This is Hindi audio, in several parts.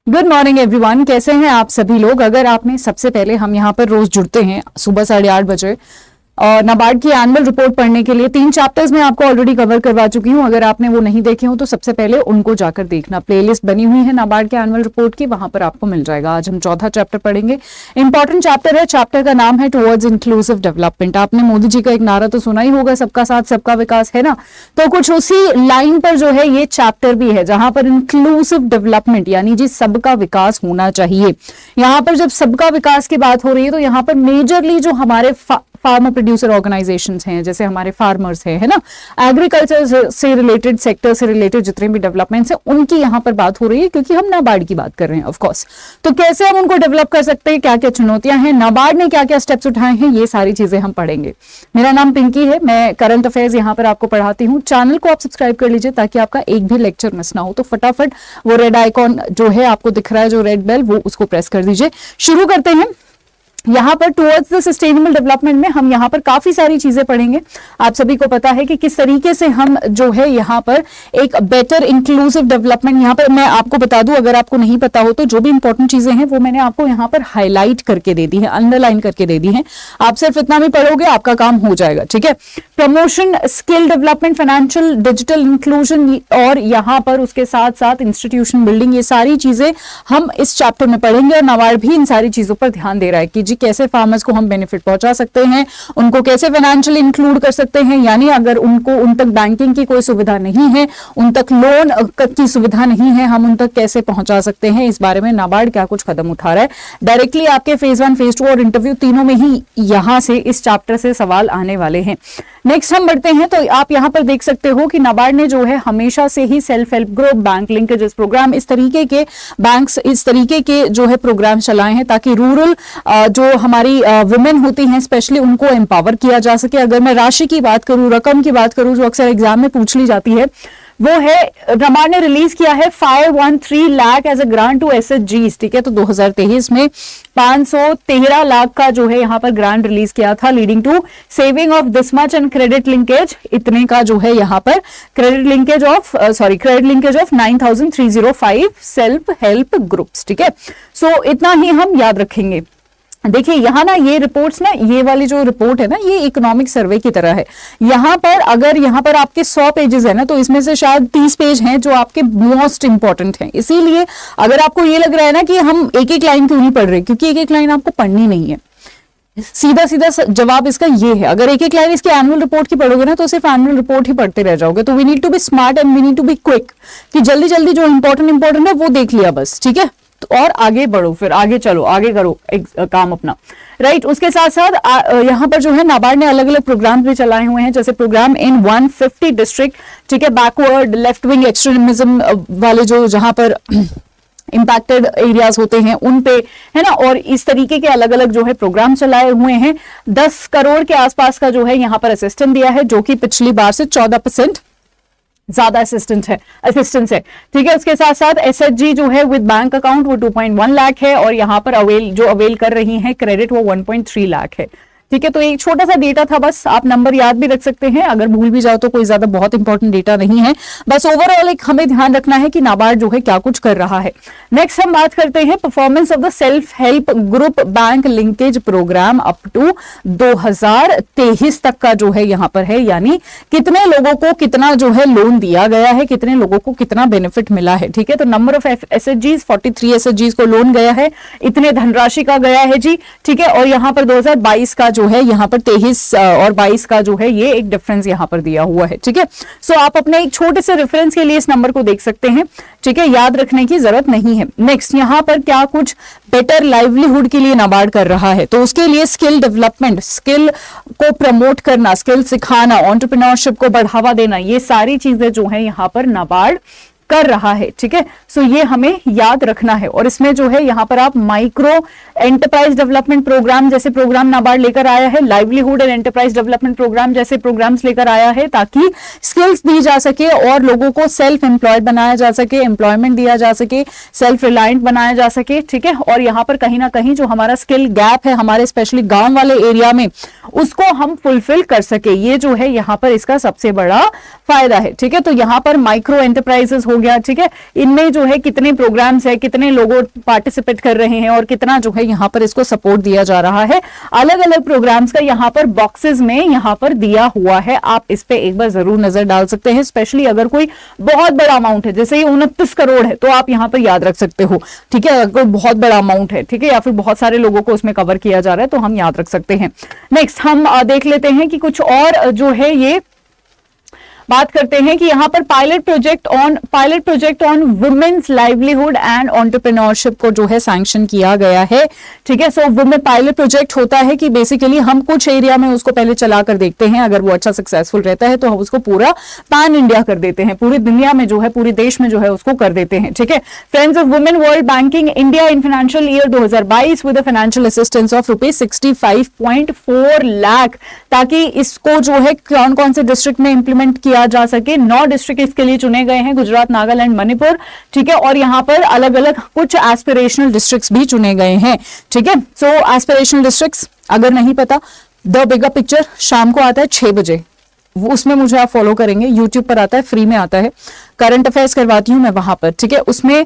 गुड मॉर्निंग एवरीवन, कैसे हैं आप सभी लोग। अगर आपने सबसे पहले हम यहाँ पर रोज जुड़ते हैं सुबह 8:30 बजे और नाबार्ड की एनुअल रिपोर्ट पढ़ने के लिए 3 चैप्टर्स में आपको ऑलरेडी कवर करवा चुकी हूं। अगर आपने वो नहीं देखे हो तो सबसे पहले उनको जाकर देखना। प्लेलिस्ट बनी हुई है नाबार्ड के एनुअल रिपोर्ट की, वहां पर आपको मिल जाएगा। आज हम चौथा चैप्टर पढ़ेंगे। इंपॉर्टेंट चैप्टर है। चैप्टर का नाम है टुवर्ड्स इंक्लूसिव डेवलपमेंट। आपने मोदी जी का एक नारा तो सुना ही होगा, सबका साथ सबका विकास, है ना। तो कुछ उसी लाइन पर जो है ये चैप्टर भी है, जहां पर इंक्लूसिव डेवलपमेंट यानी जी सबका विकास होना चाहिए। यहाँ पर जब सबका विकास की बात हो रही है तो यहाँ पर मेजरली जो हमारे फार्मर प्रोड्यूसर ऑर्गेनाइजेशंस हैं, जैसे हमारे फार्मर्स हैं, है ना, एग्रीकल्चर से रिलेटेड, सेक्टर से रिलेटेड जितने भी डेवलपमेंट्स हैं उनकी यहाँ पर बात हो रही है, क्योंकि हम नाबार्ड की बात कर रहे हैं ऑफ कोर्स। तो कैसे हम उनको डेवलप कर सकते हैं, क्या क्या चुनौतियां हैं, नाबार्ड ने क्या क्या स्टेप्स उठाए हैं, ये सारी चीजें हम पढ़ेंगे। मेरा नाम पिंकी है, मैं करंट अफेयर्स यहाँ पर आपको पढ़ाती हूँ। चैनल को आप सब्सक्राइब कर लीजिए ताकि आपका एक भी लेक्चर मिस ना हो। तो फटाफट वो रेड आइकॉन जो है आपको दिख रहा है, जो रेड बेल, वो उसको प्रेस कर दीजिए। शुरू करते हैं। यहाँ पर टुवर्ड्स द सस्टेनेबल डेवलपमेंट में हम यहाँ पर काफी सारी चीजें पढ़ेंगे। आप सभी को पता है कि किस तरीके से हम जो है यहाँ पर एक बेटर इंक्लूसिव डेवलपमेंट, यहाँ पर मैं आपको बता दूं, अगर आपको नहीं पता हो तो जो भी इंपॉर्टेंट चीजें हैं वो मैंने आपको यहाँ पर हाईलाइट करके दे दी है, अंडरलाइन करके दे दी है। आप सिर्फ इतना भी पढ़ोगे, आपका काम हो जाएगा, ठीक है। Promotion, skill development, financial digital inclusion और यहाँ पर उसके साथ साथ इंस्टीट्यूशन बिल्डिंग, ये सारी चीजें हम इस चैप्टर में पढ़ेंगे। और नाबार्ड भी इन सारी चीजों पर ध्यान दे रहा है कि कैसे फार्मर्स को हम बेनिफिट पहुंचा सकते हैं, उनको कैसे फाइनेंशियल इंक्लूड कर सकते हैं, यानी अगर उनको उन तक बैंकिंग की कोई सुविधा नहीं है, उन तक लोन की सुविधा नहीं है, हम उन तक कैसे पहुंचा सकते हैं। इस बारे में नाबार्ड क्या कुछ कदम उठा रहा है। डायरेक्टली आपके फेज 1, फेज 2 और इंटरव्यू तीनों में ही यहां से इस चैप्टर से सवाल आने वाले हैं। नेक्स्ट हम बढ़ते हैं। तो आप यहां पर देख सकते हो कि नाबार्ड ने जो है हमेशा से ही self help group, bank linkages programme, इस तरीके के बैंक्स, इस तरीके के जो है प्रोग्राम चलाए हैं ताकि रूरल जो हमारी वुमेन होती हैं स्पेशली, उनको एम्पावर किया जा सके। अगर मैं राशि की बात करूं, रकम की बात करूं, जो अक्सर एग्जाम में पूछ ली जाती है, वो है नाबार्ड ने रिलीज किया है 513 lakh as a grant to एसएचजीज, ठीक है। तो 2023 में 513 लाख का जो है यहाँ पर ग्रांट रिलीज किया था, leading to saving of this much and credit linkage, इतने का जो है यहाँ पर credit linkage of 9305 self help groups, ठीक है। सो इतना ही हम याद रखेंगे। देखिए यहाँ ना ये रिपोर्ट्स ना, ये वाली जो रिपोर्ट है ना, ये इकोनॉमिक सर्वे की तरह है। यहाँ पर अगर यहाँ पर आपके 100 पेजेस है ना, तो इसमें से शायद 30 पेज हैं जो आपके मोस्ट इंपॉर्टेंट हैं। इसीलिए अगर आपको ये लग रहा है ना कि हम एक एक लाइन क्यों नहीं पढ़ रहे, क्योंकि एक एक लाइन आपको पढ़नी नहीं है। सीधा सीधा जवाब इसका ये है, अगर एक एक लाइन इसकी एनुअल रिपोर्ट की पढ़ोगे ना तो सिर्फ एनुअल रिपोर्ट ही पढ़ते रह जाओगे। तो we need to be smart and we need to be quick, कि जल्दी जल्दी जो इंपॉर्टेंट है वो देख लिया बस, ठीक है। और आगे बढ़ो, फिर आगे चलो, आगे करो काम अपना, राइट। उसके साथ साथ यहाँ पर जो है नाबार्ड ने अलग अलग प्रोग्राम भी चलाए हुए हैं, जैसे प्रोग्राम इन 150 डिस्ट्रिक्ट, ठीक है, बैकवर्ड, लेफ्ट विंग एक्सट्रीमिज्म वाले जो जहां पर इंपैक्टेड एरियाज होते हैं उन पे, है ना। और इस तरीके के अलग अलग जो है प्रोग्राम चलाए हुए हैं। 10 करोड़ के आसपास का जो है यहाँ पर असिस्टेंस दिया है, जो कि पिछली बार से 14% ज्यादा असिस्टेंस है, ठीक है। उसके साथ साथ एसएचजी जो है विद बैंक अकाउंट वो 2.1 लाख है, और यहाँ पर अवेल कर रही हैं क्रेडिट वो 1.3 लाख है, ठीक है। तो एक छोटा सा डेटा था, बस आप नंबर याद भी रख सकते हैं, अगर भूल भी जाओ तो कोई ज्यादा बहुत इंपॉर्टेंट डेटा नहीं है। बस ओवरऑल एक हमें ध्यान रखना है कि नाबार्ड जो है क्या कुछ कर रहा है। नेक्स्ट हम बात करते हैं performance of the self help group bank linkage program up to 2023 तक का जो है यहाँ पर है, यानी कितने लोगों को कितना जो है लोन दिया गया है, कितने लोगों को कितना बेनिफिट मिला है, ठीक है। तो नंबर ऑफ एसएचजीज 43 एसएचजीज को लोन गया है, इतने धनराशि का गया है जी, ठीक है। और यहाँ पर 2022 का जो है यहाँ पर 23 और 22 का जो है ये एक डिफरेंस यहाँ पर दिया हुआ है, ठीक है। सो आप अपने एक छोटे से रेफरेंस के लिए इस नंबर को देख सकते हैं, ठीक है, याद रखने की जरूरत नहीं है। नेक्स्ट यहाँ पर क्या कुछ बेटर लाइवलीहुड के लिए नाबार्ड कर रहा है, तो उसके लिए स्किल डेवलपमेंट, स्किल को प्रमोट करना, स्किल सिखाना, एंटरप्रेन्योरशिप को बढ़ावा देना, ये सारी चीजें जो है यहाँ पर नाबार्ड कर रहा है, ठीक है। सो ये हमें याद रखना है। और इसमें जो है यहाँ पर आप माइक्रो एंटरप्राइज डेवलपमेंट प्रोग्राम जैसे प्रोग्राम नाबार्ड लेकर आया है, livelihood and enterprise development program जैसे प्रोग्राम्स लेकर आया है, ताकि स्किल्स दी जा सके और लोगों को सेल्फ एम्प्लॉयड बनाया जा सके, एम्प्लॉयमेंट दिया जा सके, सेल्फ रिलायंट बनाया जा सके, ठीक है। और यहाँ पर कहीं ना कहीं जो हमारा स्किल गैप है हमारे स्पेशली गांव वाले एरिया में, उसको हम फुलफिल कर सके, ये जो है यहाँ पर इसका सबसे बड़ा फायदा है, ठीक है। तो यहाँ पर माइक्रो एंटरप्राइजेस हो गया, ठीक है, इनमें जो है कितने प्रोग्राम्स है, कितने लोगों पार्टिसिपेट कर रहे हैं और कितना जो है यहाँ पर इसको सपोर्ट दिया जा रहा है, अलग अलग प्रोग्राम्स का यहाँ पर बॉक्सेस में यहाँ पर दिया हुआ है। आप इस पे एक बार जरूर नजर डाल सकते हैं, स्पेशली अगर कोई बहुत बड़ा अमाउंट है, जैसे 29 करोड़ है, तो आप यहाँ पर याद रख सकते हो, ठीक है, अगर बहुत बड़ा अमाउंट है, ठीक है, या फिर बहुत सारे लोगों को उसमें कवर किया जा रहा है तो हम याद रख सकते हैं। नेक्स्ट हम देख लेते हैं कि कुछ और जो है ये बात करते हैं कि यहाँ पर pilot project on women's livelihood and entrepreneurship को जो है सैंक्शन किया गया है, ठीक है। सो वुमेन पायलट प्रोजेक्ट होता है कि बेसिकली हम कुछ एरिया में उसको पहले चला कर देखते हैं, अगर वो अच्छा सक्सेसफुल रहता है तो हम उसको पूरा पैन इंडिया कर देते हैं, पूरी दुनिया में जो है, पूरे देश में जो है उसको कर देते हैं, ठीक है। Friends of women world banking India in financial year 2022 with financial assistance of ₹65.4 lakh, ताकि इसको जो है कौन कौन से डिस्ट्रिक्ट में इंप्लीमेंट किया जा सके। 9 डिस्ट्रिक्ट इसके लिए चुने गए हैं, गुजरात, नागालैंड, मणिपुर, ठीक है, और यहाँ पर अलग अलग कुछ एस्पिरेशनल डिस्ट्रिक्ट्स भी चुने गए हैं, ठीक है। सो एस्पिरेशनल डिस्ट्रिक्ट्स अगर नहीं पता, द बिगर पिक्चर शाम को आता है 6 बजे, उसमें मुझे आप फॉलो करेंगे, यूट्यूब पर आता है, फ्री में आता है, करंट अफेयर्स करवाती हूं मैं वहां पर, ठीक है। उसमें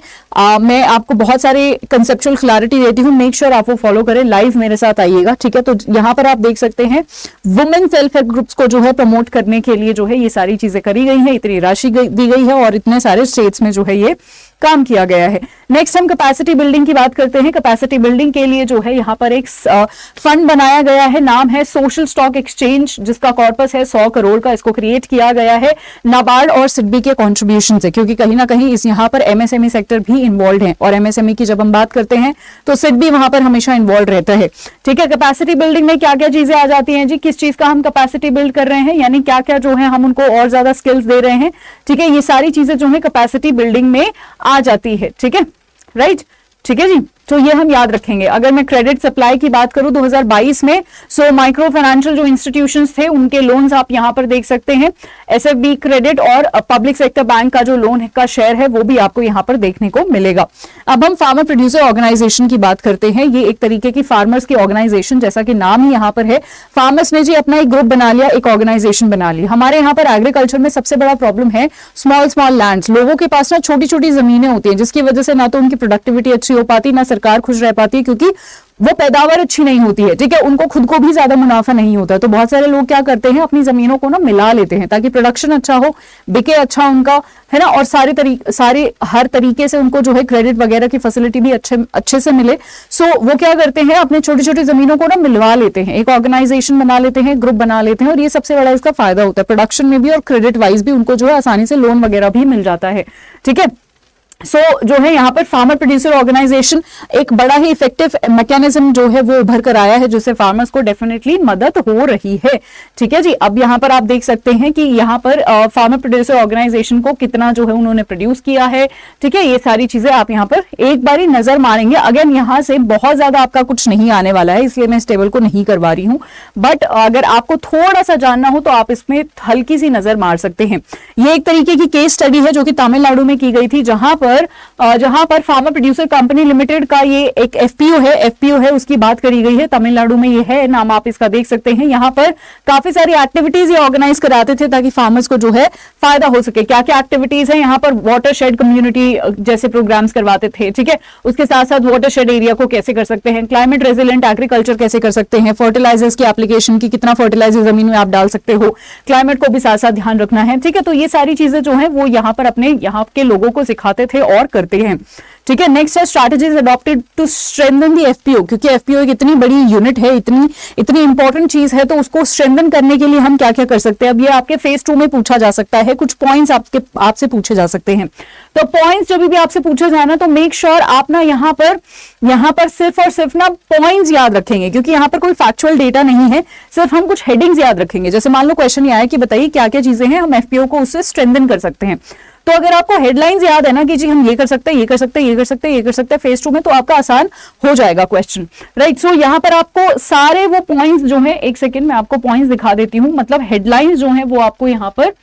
मैं आपको बहुत सारे कंसेप्चुअल क्लैरिटी देती हूँ, मेक श्योर आप वो फॉलो करें, लाइव मेरे साथ आइएगा, ठीक है। तो यहाँ पर आप देख सकते हैं वुमेन सेल्फ हेल्प ग्रुप्स को जो है प्रमोट करने के लिए जो है ये सारी चीजें करी गई हैं, इतनी राशि दी गई है और इतने सारे स्टेट्स में जो है ये काम किया गया है। नेक्स्ट हम कैपेसिटी बिल्डिंग की बात करते हैं। कैपेसिटी बिल्डिंग के लिए जो है यहाँ पर एक फंड बनाया गया है, नाम है सोशल स्टॉक एक्सचेंज, जिसका कॉर्पस है 100 करोड़ का, इसको क्रिएट किया गया है नाबार्ड और सिडबी के कॉन्ट्रीब्यूशन से, क्योंकि कहीं ना कहीं इस यहाँ पर एमएसएमई सेक्टर भी इन्वॉल्व है, और एमएसएमई की जब हम बात करते हैं तो सिडबी वहां पर हमेशा इन्वॉल्व रहता है, ठीक है। कैपेसिटी बिल्डिंग में क्या क्या चीजें आ जाती हैं जी, किस चीज का हम कैपेसिटी बिल्ड कर रहे हैं, यानी क्या क्या जो है हम उनको और ज्यादा स्किल्स दे रहे हैं, ठीक है, ये सारी चीजें जो है कैपेसिटी बिल्डिंग में आ जाती है, ठीक है, राइट, ठीक है जी। तो ये हम याद रखेंगे। अगर मैं क्रेडिट सप्लाई की बात करूं 2022 में, सो माइक्रो फाइनेंशियल जो इंस्टीट्यूशंस थे उनके लोन्स आप यहां पर देख सकते हैं, एसएफबी क्रेडिट और पब्लिक सेक्टर बैंक का जो लोन का शेयर है वो भी आपको यहां पर देखने को मिलेगा। अब हम फार्मर प्रोड्यूसर ऑर्गेनाइजेशन की बात करते हैं। ये एक तरीके की फार्मर्स की ऑर्गेनाइजेशन, जैसा कि नाम ही यहाँ पर है, फार्मर्स ने जी अपना एक ग्रुप बना लिया, एक ऑर्गेनाइजेशन बना ली। हमारे यहाँ पर एग्रीकल्चर में सबसे बड़ा प्रॉब्लम है स्मॉल लैंड्स, लोगों के पास ना छोटी छोटी जमीनें होती हैं, जिसकी वजह से ना तो उनकी प्रोडक्टिविटी अच्छी हो पाती, ना सरकार खुश रह पाती है, क्योंकि वो पैदावार अच्छी नहीं होती है, ठीक है, उनको खुद को भी ज्यादा मुनाफा नहीं होता। तो बहुत सारे लोग क्या करते हैं, अपनी जमीनों को ना मिला लेते हैं ताकि प्रोडक्शन अच्छा हो, बिके अच्छा उनका, है ना, और सारे हर तरीके से उनको जो है क्रेडिट वगैरह की फैसिलिटी भी अच्छे से मिले। सो वो क्या करते हैं, अपने छोटी छोटी जमीनों को ना मिलवा लेते हैं, एक ऑर्गेनाइजेशन बना लेते हैं, ग्रुप बना लेते हैं, और ये सबसे बड़ा इसका फायदा होता है, प्रोडक्शन में भी और क्रेडिट वाइज भी उनको जो है आसानी से लोन वगैरह भी मिल जाता है, ठीक है। सो जो है यहाँ पर फार्मर प्रोड्यूसर ऑर्गेनाइजेशन एक बड़ा ही इफेक्टिव मैकेनिज्म जो है वो उभर कर आया है, जिससे फार्मर्स को डेफिनेटली मदद हो रही है, ठीक है जी। अब यहाँ पर आप देख सकते हैं कि यहाँ पर फार्मर प्रोड्यूसर ऑर्गेनाइजेशन को कितना जो है उन्होंने प्रोड्यूस किया है, ठीक है, ये सारी चीजें आप यहाँ पर एक बारी नजर मारेंगे। अगेन यहाँ से बहुत ज्यादा आपका कुछ नहीं आने वाला है, इसलिए मैं इस टेबल को नहीं करवा रही हूँ, बट अगर आपको थोड़ा सा जानना हो तो आप इसमें हल्की सी नजर मार सकते हैं। ये एक तरीके की केस स्टडी है जो कि तमिलनाडु में की गई थी, जहां पर फार्मर प्रोड्यूसर कंपनी लिमिटेड का ये एक एफपीओ है, उसकी बात करी गई है, तमिलनाडु में ये है, नाम आप इसका देख सकते हैं। यहाँ पर काफी सारी एक्टिविटीज ये ऑर्गेनाइज कराते थे ताकि फार्मर्स को जो है फायदा हो सके। क्या क्या एक्टिविटीज है यहाँ पर, वाटर शेड कम्युनिटी जैसे प्रोग्राम्स करवाते थे, ठीक है, उसके साथ साथ वाटर शेड एरिया को कैसे कर सकते हैं, क्लाइमेट रेजिलेंट एग्रीकल्चर कैसे कर सकते हैं, फर्टिलाइजर्स की एप्लीकेशन की, कितना फर्टिलाइजर जमीन में आप डाल सकते हो, क्लाइमेट को भी साथ साथ ध्यान रखना है, ठीक है। तो ये सारी चीजें जो है वो यहाँ पर अपने यहाँ के लोगों को सिखाते थे और करते हैं, ठीक है। नेक्स्ट है strategies adopted to strengthen the FPO, क्योंकि एफपीओ एक इतनी बड़ी यूनिट है, इतनी इंपॉर्टेंट चीज है, तो उसको स्ट्रेंथन करने के लिए हम क्या क्या कर सकते हैं। अब ये आपके फेज 2 में पूछा जा सकता है, कुछ पॉइंट्स आपसे पूछे जा सकते हैं। तो पॉइंट्स जब भी आपसे पूछे जाए ना, तो मेक श्योर आप ना यहाँ पर सिर्फ और सिर्फ ना पॉइंट्स याद रखेंगे, क्योंकि यहाँ पर कोई फैक्चुअल डेटा नहीं है, सिर्फ हम कुछ हेडिंग्स याद रखेंगे। जैसे मान लो क्वेश्चन ये आया कि बताइए क्या क्या चीजें हैं हम एफपीओ को उससे स्ट्रेंथन कर सकते हैं, तो अगर आपको हेडलाइंस याद है ना कि जी हम ये कर सकते हैं, ये कर सकते हैं, ये कर सकते हैं, ये कर सकते हैं फेज 2 में, तो आपका आसान हो जाएगा क्वेश्चन, राइट। सो यहाँ पर आपको सारे वो पॉइंट्स जो है, एक सेकेंड में आपको पॉइंट्स दिखा देती हूँ, मतलब हेडलाइंस जो है वो आपको यहाँ पर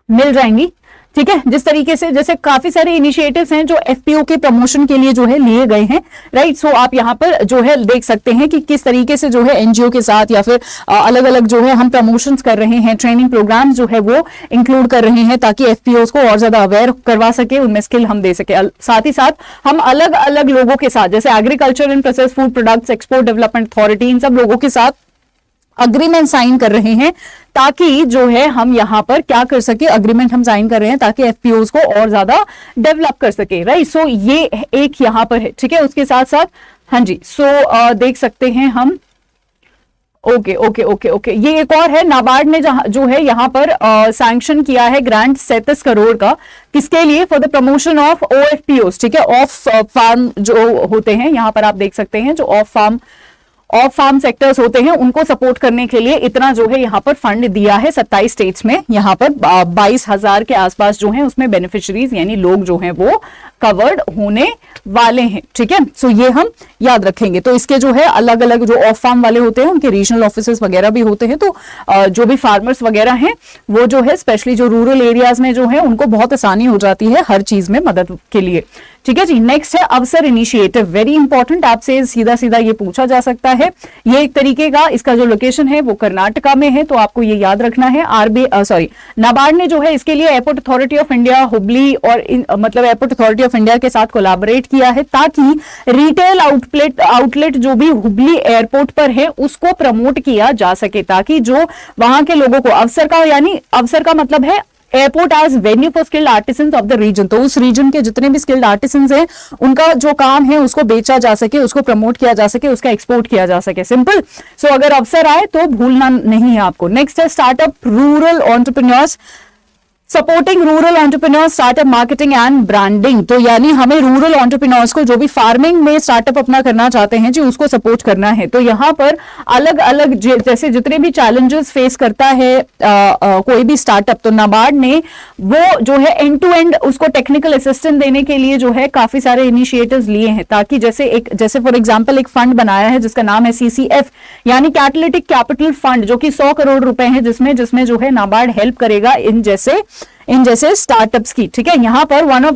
मिल जाएंगी, ठीक है, जिस तरीके से जैसे काफी सारे इनिशिएटिव्स हैं जो एफपीओ के प्रमोशन के लिए जो है लिए गए हैं, राइट। सो आप यहाँ पर जो है देख सकते हैं कि किस तरीके से जो है एनजीओ के साथ या फिर अलग अलग जो है हम प्रमोशंस कर रहे हैं, ट्रेनिंग प्रोग्राम जो है वो इंक्लूड कर रहे हैं ताकि एफपीओ को और ज्यादा अवेयर करवा सके, उनमें स्किल हम दे सके। साथ ही साथ हम अलग अलग लोगों के साथ जैसे agriculture and process food products export development authority, इन सब लोगों के साथ अग्रीमेंट साइन कर रहे हैं ताकि जो है हम यहाँ पर क्या कर सके, अग्रीमेंट हम साइन कर रहे हैं ताकि एफपीओज को और ज्यादा डेवलप कर सके, राइट। सो ये एक यहाँ पर है, ठीक है। उसके साथ साथ हाँ जी, सो देख सकते हैं हम, ओके ओके ओके ओके, ये एक और है, नाबार्ड ने जो है यहाँ पर सैंक्शन किया है ग्रांट 37 करोड़ का, किसके लिए, फॉर द प्रमोशन ऑफ ओएफपीओज, ठीक है, ऑफ फार्म जो होते हैं, यहाँ पर आप देख सकते हैं जो ऑफ फार्म सेक्टर्स होते हैं उनको सपोर्ट करने के लिए इतना जो है यहाँ पर फंड दिया है 27 स्टेट्स में। यहाँ पर 22,000 के आसपास जो है उसमें बेनिफिशियरीज यानी लोग जो हैं वो कवर्ड होने वाले हैं, ठीक है। सो ये हम याद रखेंगे। तो इसके जो है अलग अलग जो ऑफ फार्म वाले होते हैं उनके रीजनल ऑफिसेस वगैरह भी होते हैं, तो जो भी फार्मर्स वगैरह हैं वो जो है स्पेशली जो रूरल एरियाज में जो है उनको बहुत आसानी हो जाती है हर चीज में मदद के लिए, ठीक है जी। नेक्स्ट है अवसर इनिशिएटिव, वेरी इंपॉर्टेंट, आपसे सीधा सीधा ये पूछा जा सकता है। ये एक तरीके का, इसका जो लोकेशन है वो कर्नाटका में है, तो आपको ये याद रखना है। नाबार्ड ने जो है इसके लिए airport authority of India Hubli और मतलब एयरपोर्ट अथॉरिटी ऑफ इंडिया के साथ कोलैबोरेट किया है ताकि रिटेल आउटलेट जो भी हुबली एयरपोर्ट पर है उसको प्रमोट किया जा सके, ताकि जो वहां के लोगों को अवसर का, यानी अवसर का मतलब है airport as venue for skilled artisans of the region, तो उस रीजन के जितने भी स्किल्ड आर्टिसंस हैं उनका जो काम है उसको बेचा जा सके, उसको प्रमोट किया जा सके, उसका एक्सपोर्ट किया जा सके, सिंपल। सो अगर अवसर आए तो भूलना नहीं है आपको। नेक्स्ट है startup rural entrepreneurs, supporting rural entrepreneurs startup marketing and branding, तो यानी हमें रूरल एंटरप्रेन्योर्स को जो भी फार्मिंग में स्टार्टअप अपना करना चाहते हैं जी उसको सपोर्ट करना है। तो यहाँ पर अलग अलग जैसे जितने भी चैलेंजेस फेस करता है कोई भी स्टार्टअप, तो नाबार्ड ने वो जो है एंड टू एंड उसको टेक्निकल असिस्टेंस देने के लिए जो है काफी सारे इनिशिएटिव्स लिए हैं, ताकि जैसे फॉर एग्जाम्पल एक फंड बनाया है जिसका नाम है CCF यानी कैटलिटिक कैपिटल फंड, जो कि 100 करोड़ रुपए है, जिसमें जो है नाबार्ड हेल्प करेगा इन जैसे स्टार्टअप्स की, ठीक है। यहाँ पर वन ऑफ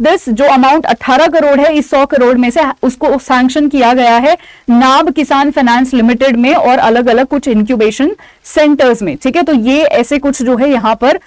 दिस जो अमाउंट 18 करोड़ है, इस 100 करोड़ में से उसको सैंक्शन किया गया है नाब किसान फाइनेंस लिमिटेड में और अलग अलग कुछ इंक्यूबेशन सेंटर्स में, ठीक है। तो ये ऐसे कुछ जो है यहाँ पर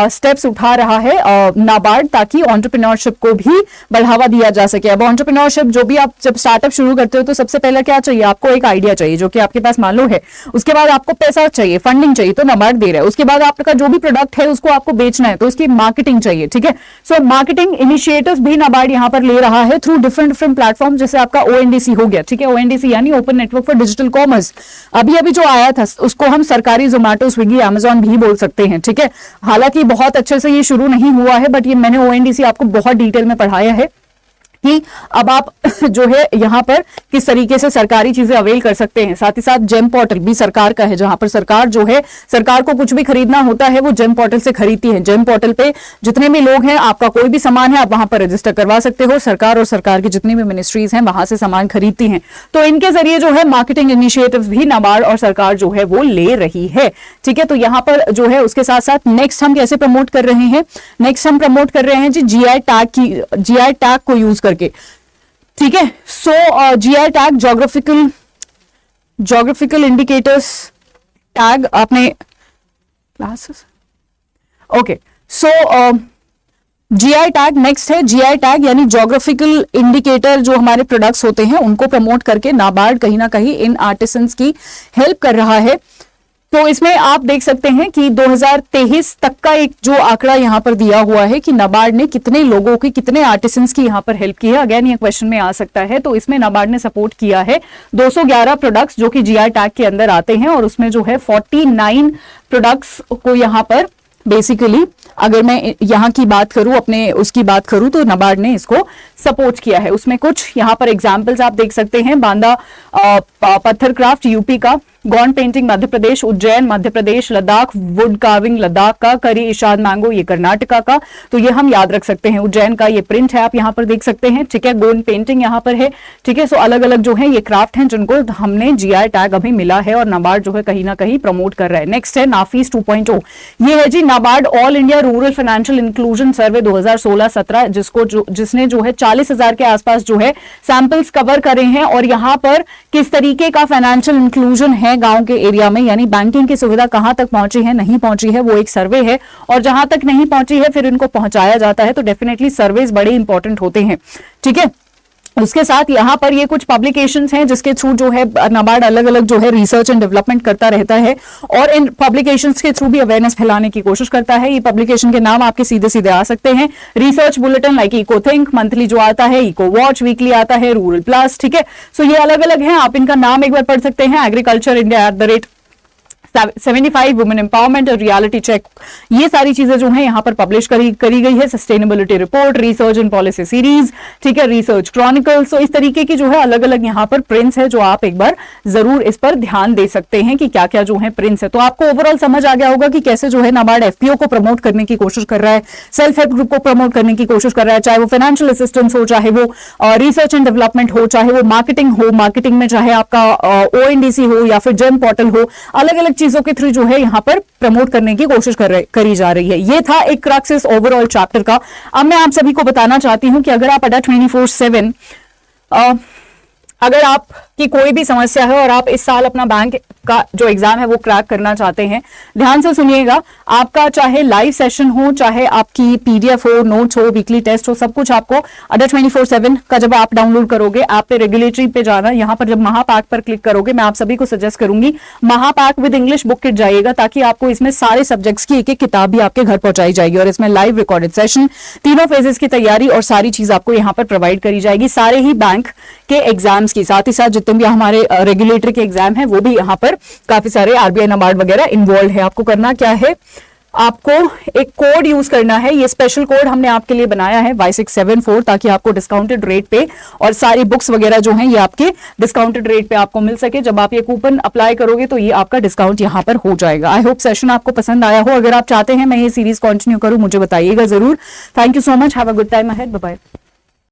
स्टेप्स उठा रहा है नाबार्ड ताकि एंटरप्रेन्योरशिप को भी बढ़ावा दिया जा सके। अब एंटरप्रेन्योरशिप जो भी आप जब स्टार्टअप शुरू करते हो तो सबसे पहले क्या चाहिए, आपको एक आइडिया चाहिए जो कि आपके पास मालूम है, उसके बाद आपको पैसा चाहिए, फंडिंग चाहिए, तो नाबार्ड दे रहा है। उसके बाद आपका जो भी प्रोडक्ट है उसको आपको बेचना है तो उसकी मार्केटिंग चाहिए, ठीक है। सो मार्केटिंग इनिशिएटिव्स भी नाबार्ड यहाँ पर ले रहा है थ्रू डिफरेंट प्लेटफॉर्म, जैसे आपका ONDC हो गया, ठीक है। ONDC यानी open network for digital commerce, अभी जो आया था उसको हम सरकारी जोमेटो, स्विगी, अमेजॉन भी बोल सकते हैं, ठीक है। हालांकि बहुत अच्छे से ये शुरू नहीं हुआ है, बट ये मैंने ONDC आपको बहुत डिटेल में पढ़ाया है कि अब आप जो है यहाँ पर किस तरीके से सरकारी चीजें अवेल कर सकते हैं। साथ ही साथ जेम पोर्टल भी सरकार का है, जहां पर सरकार जो है, सरकार को कुछ भी खरीदना होता है वो जेम पोर्टल से खरीदती है। जेम पोर्टल पे जितने भी लोग हैं, आपका कोई भी सामान है आप वहां पर रजिस्टर करवा सकते हो। सरकार और सरकार की जितनी भी मिनिस्ट्रीज हैं वहां से सामान खरीदती हैं, तो इनके जरिए जो है मार्केटिंग इनिशिएटिव्स भी नाबार्ड और सरकार जो है वो ले रही है, ठीक है। तो यहाँ पर जो है उसके साथ साथ नेक्स्ट हम कैसे प्रमोट कर रहे हैं, नेक्स्ट हम प्रमोट कर रहे हैं जी GI टैग को यूज करके, ठीक है। सो GI tag geographical indicators tag आपने क्लासेस, ओके। सो GI टैग नेक्स्ट है, GI टैग यानी जोग्राफिकल इंडिकेटर, जो हमारे प्रोडक्ट्स होते हैं उनको प्रमोट करके नाबार्ड कहीं ना कहीं इन आर्टिसंस की हेल्प कर रहा है। तो इसमें आप देख सकते हैं कि 2023 तक का एक जो आंकड़ा यहाँ पर दिया हुआ है कि नाबार्ड ने कितने लोगों की, कितने आर्टिसंस की यहाँ पर हेल्प की है। अगेन ये क्वेश्चन में आ सकता है, तो इसमें नाबार्ड ने सपोर्ट किया है 211 प्रोडक्ट्स जो कि GI टैग के अंदर आते हैं, और उसमें जो है 49 प्रोडक्ट्स को यहाँ पर बेसिकली, अगर मैं यहाँ की बात करूं, अपने उसकी बात करूं, तो नाबार्ड ने इसको सपोर्ट किया है। उसमें कुछ यहाँ पर एग्जाम्पल्स आप देख सकते हैं, बांदा पत्थर क्राफ्ट यूपी का, gone painting Madhya Pradesh, Ujjain Madhya Pradesh, Ladakh wood carving Ladakh का, करी इशाद मैंगो ये कर्नाटका का, तो ये हम याद रख सकते हैं। उज्जैन का ये प्रिंट है, आप यहाँ पर देख सकते हैं, ठीक है। गोन पेंटिंग यहाँ पर है, ठीक है। सो अलग अलग जो है ये क्राफ्ट हैं जिनको हमने GI टैग अभी मिला है और नाबार्ड जो है कहीं ना कहीं प्रमोट कर रहा है। नेक्स्ट है नाफीस 2.0, ये है जी NABARD all India rural financial inclusion survey 2016-17 जिसने जो है 40,000 के आसपास जो है सैंपल्स कवर करे हैं, और यहां पर किस तरीके का फाइनेंशियल इंक्लूजन है गांव के एरिया में, यानी बैंकिंग की सुविधा कहां तक पहुंची है, नहीं पहुंची है, वो एक सर्वे है। और जहां तक नहीं पहुंची है फिर इनको पहुंचाया जाता है। तो डेफिनेटली सर्वेज बड़े इंपॉर्टेंट होते हैं, ठीक है। उसके साथ यहाँ पर ये कुछ पब्लिकेशंस हैं जिसके थ्रू जो है नाबार्ड अलग अलग जो है रिसर्च एंड डेवलपमेंट करता रहता है, और इन पब्लिकेशंस के थ्रू भी अवेयरनेस फैलाने की कोशिश करता है। ये पब्लिकेशन के नाम आपके सीधे सीधे आ सकते हैं, research bulletin like eco think monthly जो आता है, इको वॉच वीकली आता है, रूरल प्लस, ठीक है। सो ये अलग अलग हैं, आप इनका नाम एक बार पढ़ सकते हैं, एग्रीकल्चर इंडिया @75 वुमेन एम्पावरमेंट और रियलिटी चेक, ये सारी चीजें जो है यहाँ पर पब्लिश करी गई है। Sustainability report, research and policy series, ठीक है, रिसर्च क्रॉनिकल। सो इस तरीके की जो है अलग अलग यहाँ पर प्रिंट्स है जो आप एक बार जरूर इस पर ध्यान दे सकते हैं कि क्या क्या जो है प्रिंट्स है। तो आपको ओवरऑल समझ आ गया होगा कि कैसे जो है नाबार्ड एफपीओ को प्रमोट करने की कोशिश कर रहा है, सेल्फ हेल्प ग्रुप को प्रमोट करने की कोशिश कर रहा है, चाहे वो फाइनेंशियल असिस्टेंस हो, चाहे वो रिसर्च एंड डेवलपमेंट हो, चाहे वो मार्केटिंग हो, मार्केटिंग में चाहे आपका ओएनडीसी हो या फिर जेम पोर्टल हो, अलग अलग चीजों के थ्रू जो है यहाँ पर प्रमोट करने की कोशिश करी जा रही है। ये था एक क्रक्स ओवरऑल चैप्टर का। अब मैं आप सभी को बताना चाहती हूं कि अगर आप अड्डा 24/7 अगर आपकी कोई भी समस्या है और आप इस साल अपना बैंक का जो एग्जाम है वो क्रैक करना चाहते हैं, ध्यान से सुनिएगा। आपका चाहे लाइव सेशन हो, चाहे आपकी पीडीएफ हो, नोट्स हो, वीकली टेस्ट हो, सब कुछ आपको अड्डा 24/7 का जब आप डाउनलोड करोगे, आप पे रेगुलेटरी पे जाना, यहाँ पर जब महापैक पर क्लिक करोगे, मैं आप सभी को सजेस्ट करूंगी महापैक विद इंग्लिश बुक किट जाइएगा, ताकि आपको इसमें सारे सब्जेक्ट्स की एक एक किताब भी आपके घर पहुंचाई जाएगी, और इसमें लाइव रिकॉर्डेड सेशन, तीनों फेजेस की तैयारी और सारी चीज आपको यहाँ पर प्रोवाइड करी जाएगी, सारे ही बैंक के एग्जाम्स की, साथ ही साथ जितने भी हमारे रेगुलेटरी के एग्जाम है वो भी यहाँ पर काफी सारे आरबीआई नाबार्ड वगैरह इन्वॉल्व है। आपको करना क्या है, आपको एक कोड यूज करना है, ये स्पेशल कोड हमने आपके लिए बनाया है Y674, ताकि आपको डिस्काउंटेड रेट पे और सारी बुक्स वगैरह जो हैं ये आपके डिस्काउंटेड रेट पे आपको मिल सके। जब आप ये कूपन अप्लाई करोगे तो ये आपका डिस्काउंट यहाँ पर हो जाएगा। आई होप सेशन आपको पसंद आया हो। अगर आप चाहते हैं मैं ये सीरीज कंटिन्यू करूं, मुझे बताइएगा जरूर। Thank you so much, have a good time ahead, bye bye.